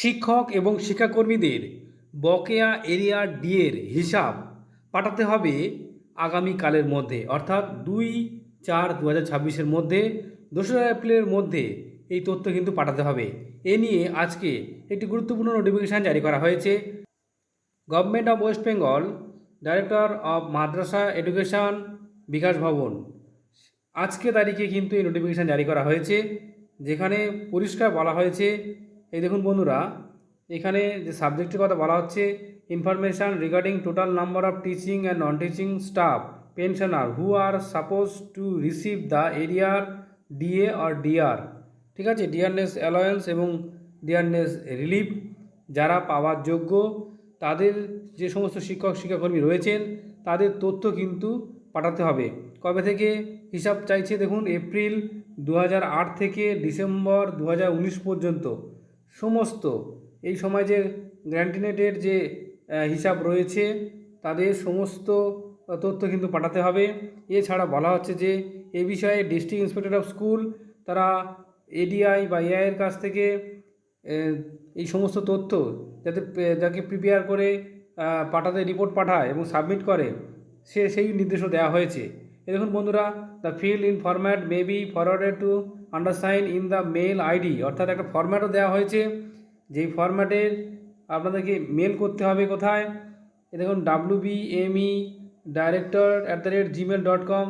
শিক্ষক এবং শিক্ষাকর্মীদের বকেয়া এরিয়া ডিএর হিসাব পাঠাতে হবে আগামীকালের মধ্যে, অর্থাৎ 2/4/2026 মধ্যে, 2রা এপ্রিলের মধ্যে এই তথ্য কিন্তু পাঠাতে হবে। এ নিয়ে আজকে একটি গুরুত্বপূর্ণ নোটিফিকেশান জারি করা হয়েছে। Government of West Bengal, director of মাদ্রাসা এডুকেশন, বিকাশ ভবন, আজকে তারিখে কিন্তু এই নোটিফিকেশান জারি করা হয়েছে, যেখানে পরিষ্কার বলা হয়েছে, এই দেখুন বন্ধুরা, এখানে যে সাবজেক্টের কথা বলা হচ্ছে, information regarding total number of teaching and non teaching staff pensioner who are suppose to receive the arrear DA or DR, ঠিক আছে, ডিয়ারনেস অ্যালায়েন্স এবং ডিয়ারনেস রিলিফ, যারা পাওয়ার যোগ্য, তাদের যে সমস্ত শিক্ষক শিক্ষাকর্মী রয়েছেন তাদের তথ্য কিন্তু পাঠাতে হবে। কবে থেকে হিসাব চাইছে দেখুন, এপ্রিল 2008 থেকে ডিসেম্বর 2019 পর্যন্ত সমস্ত এই সময় যে গ্র্যান্টিনেটের যে হিসাব রয়েছে তাদের সমস্ত তথ্য কিন্তু পাঠাতে হবে। এছাড়া বলা হচ্ছে যে এ বিষয়ে ডিস্ট্রিক্ট ইন্সপেক্টর অফ স্কুল তারা এডিআই বা এআইয়ের কাছ থেকে এই সমস্ত তথ্য যাকে প্রিপেয়ার করে পাঠাতে, রিপোর্ট পাঠায় এবং সাবমিট করে, সেই নির্দেশও দেওয়া হয়েছে। দেখুন বন্ধুরা, the field in format may be forwarded to undersign in the mail ID, অর্থাৎ একটা ফরম্যাটও দেওয়া হয়েছে, যেই ফরম্যাটের আপনাদেরকে মেল করতে হবে কোথায়, দেখুন WBME director@gmail.com,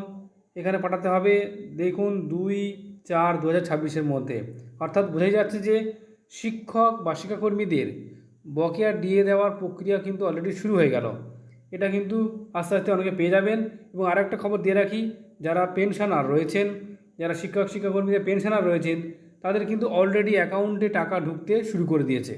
এখানে পাঠাতে হবে। দেখুন 2/4/2026 মধ্যে, অর্থাৎ বোঝাই যাচ্ছে যে শিক্ষক বা শিক্ষাকর্মীদের বকেয়া ডিএ দেওয়ার প্রক্রিয়া কিন্তু অলরেডি শুরু হয়ে গেল। এটা কিন্তু আস্তে আস্তে অনেকে পেয়ে যাবেন। এবং আরেকটা খবর দিয়ে রাখি, যারা পেনশনার রয়েছেন, যারা শিক্ষক শিক্ষাকর্মীদের পেনশনার রয়েছেন, তাদের কিন্তু অলরেডি অ্যাকাউন্টে টাকা ঢুকতে শুরু করে দিয়েছে।